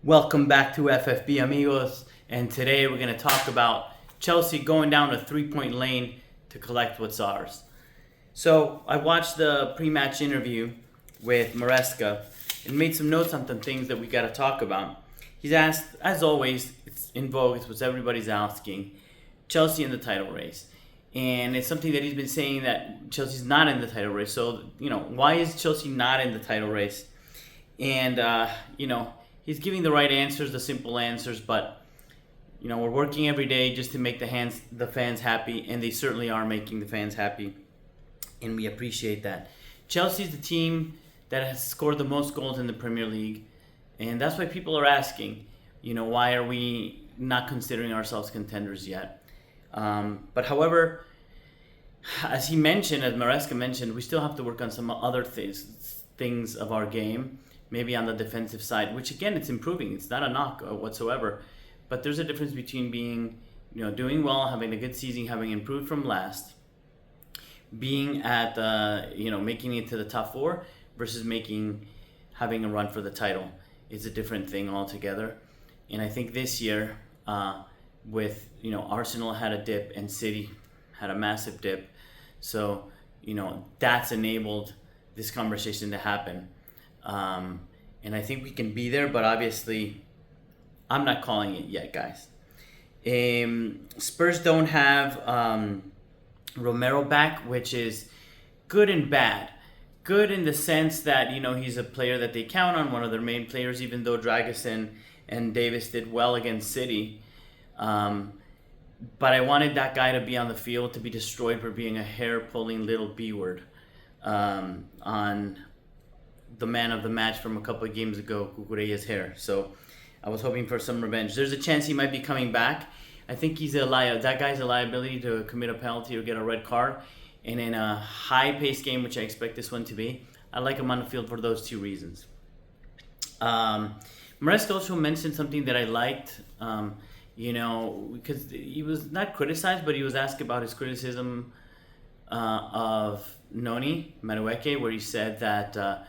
Welcome back to FFB amigos, and today we're going to talk about Chelsea going down a three-point lane to collect what's ours. So I watched the pre-match interview with Maresca and made some notes on some things that we got to talk about. He's asked, as always, it's in vogue, it's what everybody's asking, Chelsea in the title race. And it's something that he's been saying that Chelsea's not in the title race. So, why is Chelsea not in the title race? And, he's giving the right answers, the simple answers, but we're working every day just to make the fans happy, and they certainly are making the fans happy, and we appreciate that. Chelsea's the team that has scored the most goals in the Premier League, and that's why people are asking, why are we not considering ourselves contenders yet? But however, as Maresca mentioned, we still have to work on some other things of our game. Maybe on the defensive side, which again, it's improving. It's not a knock whatsoever. But there's a difference between being, doing well, having a good season, having improved from last, being at, making it to the top four versus having a run for the title. It's a different thing altogether. And I think this year, with, Arsenal had a dip and City had a massive dip. So, that's enabled this conversation to happen. And I think we can be there, but obviously I'm not calling it yet, guys. Spurs don't have Romero back, which is good and bad. Good in the sense that, he's a player that they count on, one of their main players, even though Dragusin and Davis did well against City. But I wanted that guy to be on the field, to be destroyed for being a hair-pulling little B-word on the man of the match from a couple of games ago, Cucurella's hair. So I was hoping for some revenge. There's a chance he might be coming back. I think he's that guy's a liability to commit a penalty or get a red card. And in a high-paced game, which I expect this one to be, I like him on the field for those two reasons. Maresca also mentioned something that I liked, because he was not criticized, but he was asked about his criticism of Noni Madueke, where he said that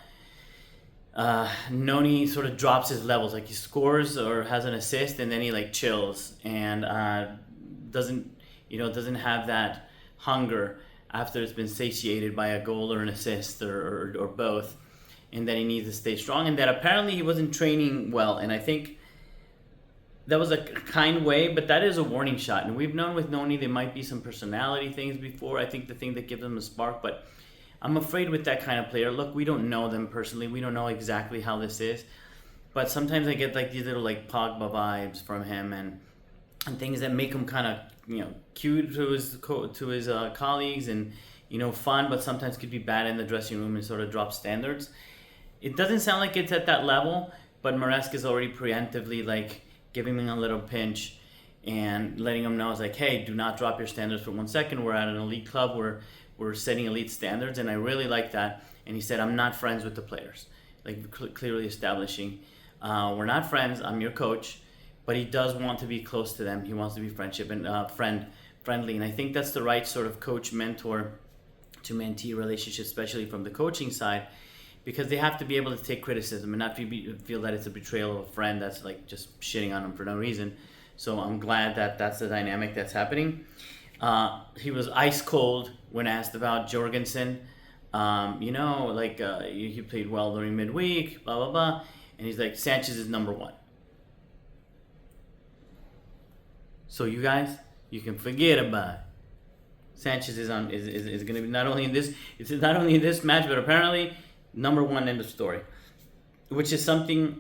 Noni sort of drops his levels, like he scores or has an assist and then he chills and doesn't have that hunger after it's been satiated by a goal or an assist or both, and that he needs to stay strong, and that apparently he wasn't training well. And I think that was a kind way, but that is a warning shot. And we've known with Noni there might be some personality things before. I think the thing that gives him a spark, but I'm afraid with that kind of player, look, we don't know them personally. We don't know exactly how this is. But sometimes I get these little Pogba vibes from him and things that make him kind of, cute to his colleagues and, fun, but sometimes could be bad in the dressing room and sort of drop standards. It doesn't sound like it's at that level, but Maresca is already preemptively giving him a little pinch and letting him know, hey, do not drop your standards for 1 second. We're at an elite club where we're setting elite standards, and I really like that. And he said, I'm not friends with the players, clearly establishing, we're not friends, I'm your coach, but he does want to be close to them. He wants to be friendship and friendly, and I think that's the right sort of coach-mentor to mentee relationship, especially from the coaching side, because they have to be able to take criticism and not feel that it's a betrayal of a friend that's just shitting on them for no reason. So I'm glad that that's the dynamic that's happening. He was ice cold when asked about Jorgensen. He played well during midweek, blah, blah, blah. And he's like, Sanchez is number one. So you guys, you can forget about it. Sanchez is going to be not only in this match, but apparently number one in the story. Which is something,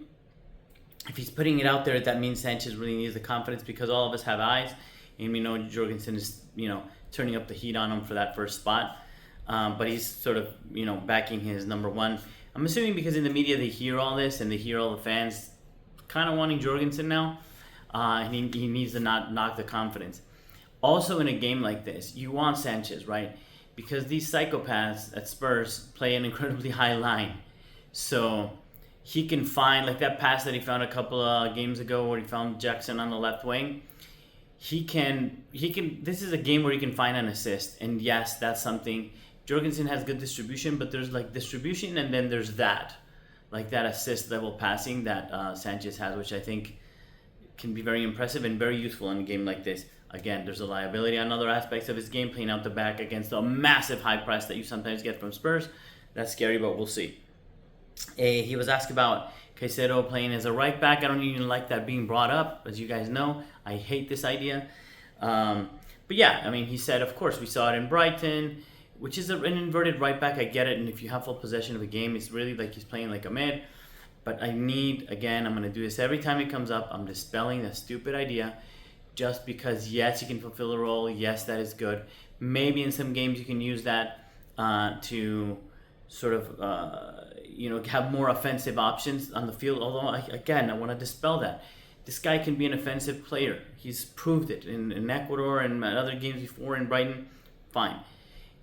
if he's putting it out there, that means Sanchez really needs the confidence, because all of us have eyes. And we know Jorgensen is, turning up the heat on him for that first spot. But he's sort of, backing his number one. I'm assuming because in the media they hear all this and they hear all the fans kind of wanting Jorgensen now. And he needs to not knock the confidence. Also in a game like this, you want Sanchez, right? Because these psychopaths at Spurs play an incredibly high line. So he can find, that pass that he found a couple of games ago where he found Jackson on the left wing. He can. This is a game where he can find an assist, and yes, that's something. Jorgensen has good distribution, but there's distribution, and then there's that. like that assist level passing that Sanchez has, which I think can be very impressive and very useful in a game like this. Again, there's a liability on other aspects of his game, playing out the back against a massive high press that you sometimes get from Spurs. That's scary, but we'll see. He was asked about Caicedo playing as a right back. I don't even like that being brought up. As you guys know, I hate this idea. But yeah, I mean, he said, of course, we saw it in Brighton, which is an inverted right back. I get it. And if you have full possession of a game, it's really like he's playing like a mid. But I need, again, I'm going to do this every time it comes up. I'm dispelling that stupid idea just because, yes, you can fulfill a role. Yes, that is good. Maybe in some games you can use that to sort of, have more offensive options on the field. Although, I want to dispel that. This guy can be an offensive player. He's proved it in Ecuador and other games before in Brighton. Fine.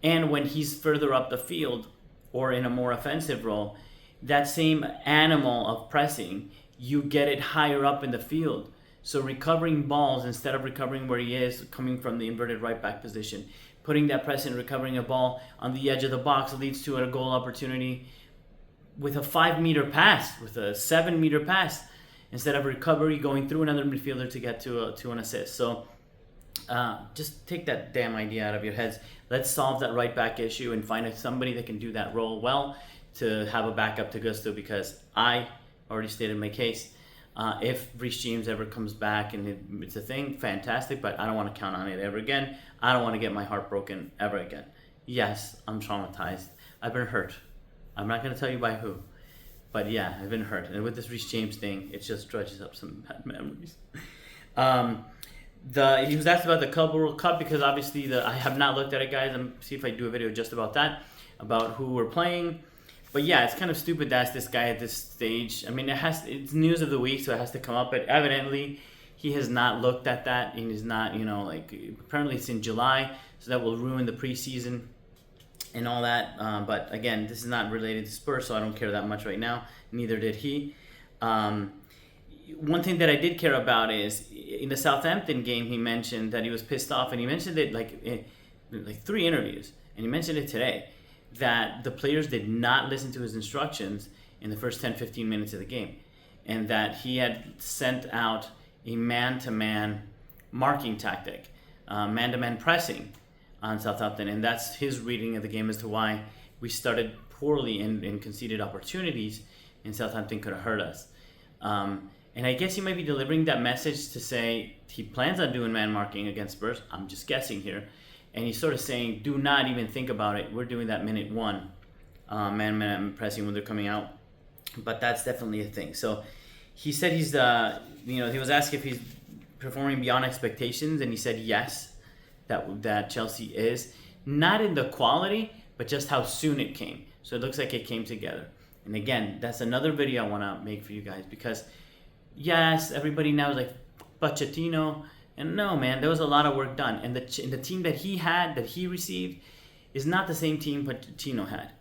And when he's further up the field or in a more offensive role, that same animal of pressing, you get it higher up in the field. So recovering balls instead of recovering where he is, coming from the inverted right back position, putting that press and recovering a ball on the edge of the box leads to a goal opportunity with a 5-meter pass, with a 7-meter pass, instead of recovery going through another midfielder to get to an assist. So just take that damn idea out of your heads. Let's solve that right back issue and find somebody that can do that role well to have a backup to Gusto, because I already stated my case. If Reece James ever comes back and it's a thing, fantastic, but I don't want to count on it ever again. I don't want to get my heart broken ever again. Yes, I'm traumatized. I've been hurt. I'm not going to tell you by who. But yeah, I've been hurt. And with this Reece James thing, it just dredges up some bad memories. He was asked about the Club World Cup because obviously I have not looked at it, guys. I'm see if I do a video just about that, about who we're playing. But yeah, it's kind of stupid to ask this guy at this stage. I mean, it's news of the week, so it has to come up. But evidently, he has not looked at that, and he's not, apparently it's in July, so that will ruin the preseason and all that. But again, this is not related to Spurs, so I don't care that much right now. Neither did he. One thing that I did care about is in the Southampton game, he mentioned that he was pissed off, and he mentioned it in 3 interviews, and he mentioned it today, that the players did not listen to his instructions in the first 10-15 minutes of the game, and that he had sent out a man-to-man marking tactic, man-to-man pressing on Southampton, and that's his reading of the game as to why we started poorly and conceded opportunities, and Southampton could have hurt us. And I guess he might be delivering that message to say he plans on doing man marking against Spurs. I'm just guessing here. And he's sort of saying, do not even think about it. We're doing that minute 1, man pressing when they're coming out. But that's definitely a thing. So he said he was asked if he's performing beyond expectations, and he said yes, that Chelsea is. Not in the quality, but just how soon it came. So it looks like it came together. And again, that's another video I want to make for you guys, because yes, everybody now is like, Pochettino. And no, man, there was a lot of work done. And the team that he received, is not the same team Pochettino had.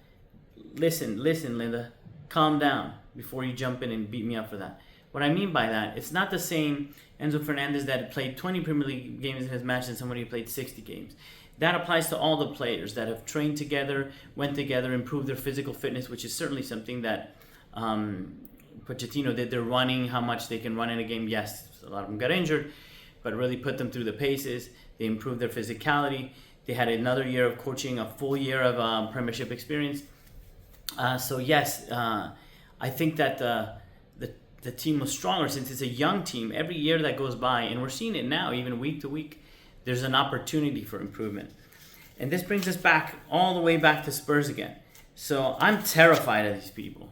Listen, Linda, calm down before you jump in and beat me up for that. What I mean by that, it's not the same Enzo Fernandez that played 20 Premier League games in his match than somebody who played 60 games. That applies to all the players that have trained together, went together, improved their physical fitness, which is certainly something that Pochettino did. They're running, how much they can run in a game. Yes, a lot of them got injured, but really put them through the paces. They improved their physicality. They had another year of coaching, a full year of Premiership experience. So yes, I think that the team was stronger since it's a young team. Every year that goes by, and we're seeing it now, even week to week, there's an opportunity for improvement. And this brings us back, all the way back to Spurs again. So I'm terrified of these people.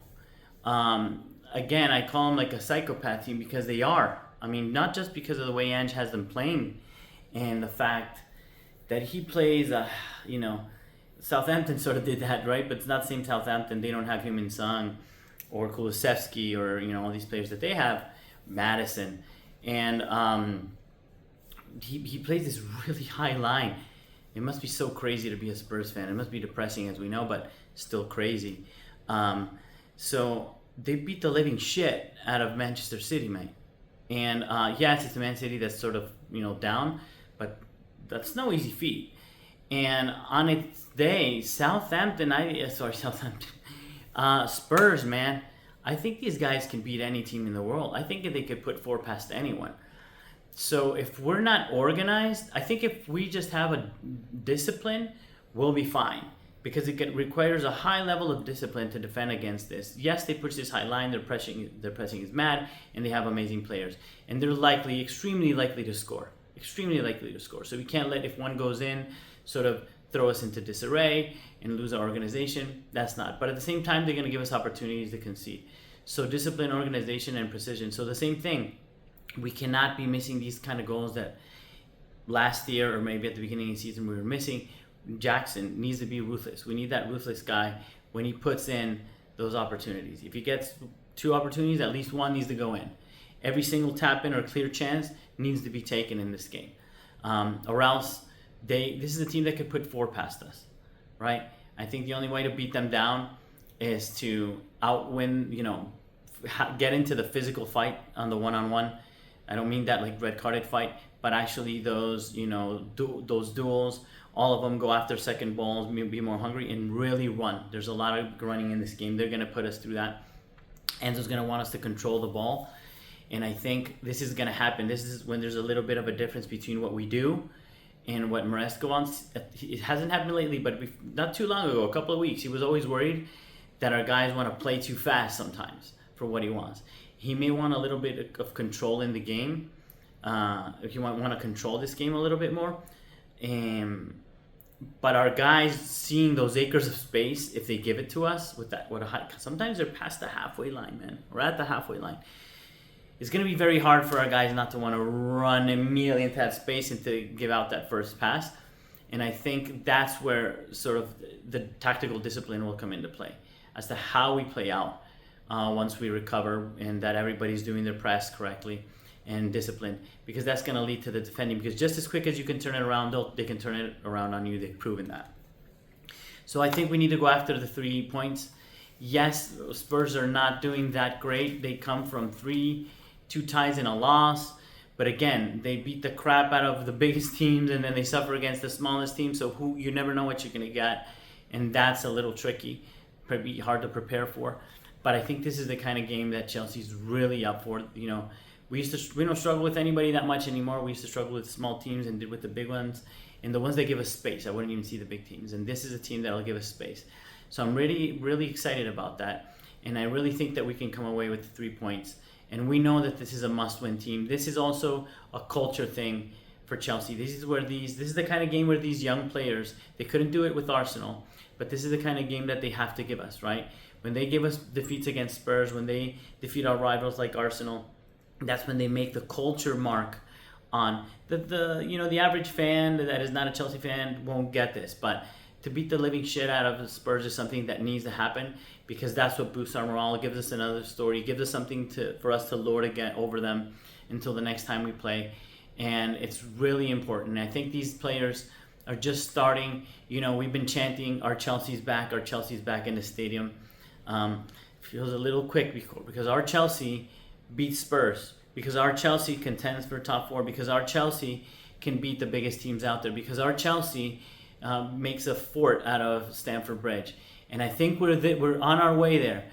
Again, I call them like a psychopath team because they are. I mean, not just because of the way Ange has them playing and the fact that he plays, Southampton sort of did that, right? But it's not the same Southampton. They don't have Heung-min Son or Kulusevski or, all these players that they have, Madison. And he plays this really high line. It must be so crazy to be a Spurs fan. It must be depressing, as we know, but still crazy. So they beat the living shit out of Manchester City, mate. And yes, it's a Man City that's sort of, down, but that's no easy feat. And on its day, Spurs, man, I think these guys can beat any team in the world. I think they could put 4 past anyone. So if we're not organized, I think if we just have a discipline, we'll be fine. Because requires a high level of discipline to defend against this. Yes, they push this high line, their pressing is mad, and they have amazing players. And they're extremely likely to score. Extremely likely to score. So we can't let, if one goes in, sort of throw us into disarray and lose our organization. That's not. But at the same time, they're going to give us opportunities to concede. So discipline, organization, and precision. So the same thing. We cannot be missing these kind of goals that last year or maybe at the beginning of the season we were missing. Jackson needs to be ruthless. We need that ruthless guy when he puts in those opportunities. If he gets 2 opportunities, at least 1 needs to go in. Every single tap in or clear chance needs to be taken in this game. Or else, this is a team that could put 4 past us, right? I think the only way to beat them down is to outwin, get into the physical fight on the one-on-one. I don't mean that like red carded fight, but actually those, those duels, all of them go after second balls, be more hungry and really run. There's a lot of running in this game. They're going to put us through that. Enzo's going to want us to control the ball. And I think this is going to happen. This is when there's a little bit of a difference between what we do and what Maresca wants. It hasn't happened lately, but not too long ago, a couple of weeks, he was always worried that our guys want to play too fast sometimes for what he wants. He may want a little bit of control in the game. If you want to control this game a little bit more. But our guys seeing those acres of space, if they give it to us with that, sometimes they're past the halfway line, man. We're at the halfway line. It's going to be very hard for our guys not to want to run immediately into that space and to give out that first pass. And I think that's where sort of the tactical discipline will come into play as to how we play out once we recover and that everybody's doing their press correctly and disciplined, because that's going to lead to the defending, because just as quick as you can turn it around, they can turn it around on you. They've proven that. So I think we need to go after the 3 points. Yes, Spurs are not doing that great. They come from 2 ties and a loss, but again, they beat the crap out of the biggest teams and then they suffer against the smallest teams, so you never know what you're going to get, and that's a little tricky, probably hard to prepare for. But I think this is the kind of game that Chelsea's really up for. We don't struggle with anybody that much anymore. We used to struggle with small teams and did with the big ones. And the ones that give us space, I wouldn't even see the big teams. And this is a team that'll give us space. So I'm really, really excited about that. And I really think that we can come away with the 3 points. And we know that this is a must-win team. This is also a culture thing for Chelsea. This is the kind of game where these young players, they couldn't do it with Arsenal, but this is the kind of game that they have to give us, right? When they give us defeats against Spurs, when they defeat our rivals like Arsenal, that's when they make the culture mark on the average fan that is not a Chelsea fan won't get this, but to beat the living shit out of the Spurs is something that needs to happen, because that's what boosts our morale. It gives us another story, gives us something for us to lord again over them until the next time we play, and it's really important. And I think these players are just starting. We've been chanting our Chelsea's back in the stadium. Feels a little quick because our Chelsea beats Spurs, because our Chelsea contends for top 4, because our Chelsea can beat the biggest teams out there, because our Chelsea makes a fort out of Stamford Bridge. And I think we're on our way there.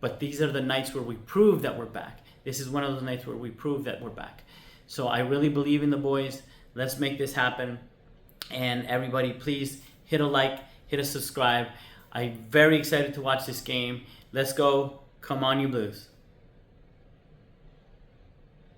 But these are the nights where we prove that we're back. This is one of those nights where we prove that we're back. So I really believe in the boys. Let's make this happen. And everybody, please hit a like, hit a subscribe. I'm very excited to watch this game. Let's go. Come on, you Blues.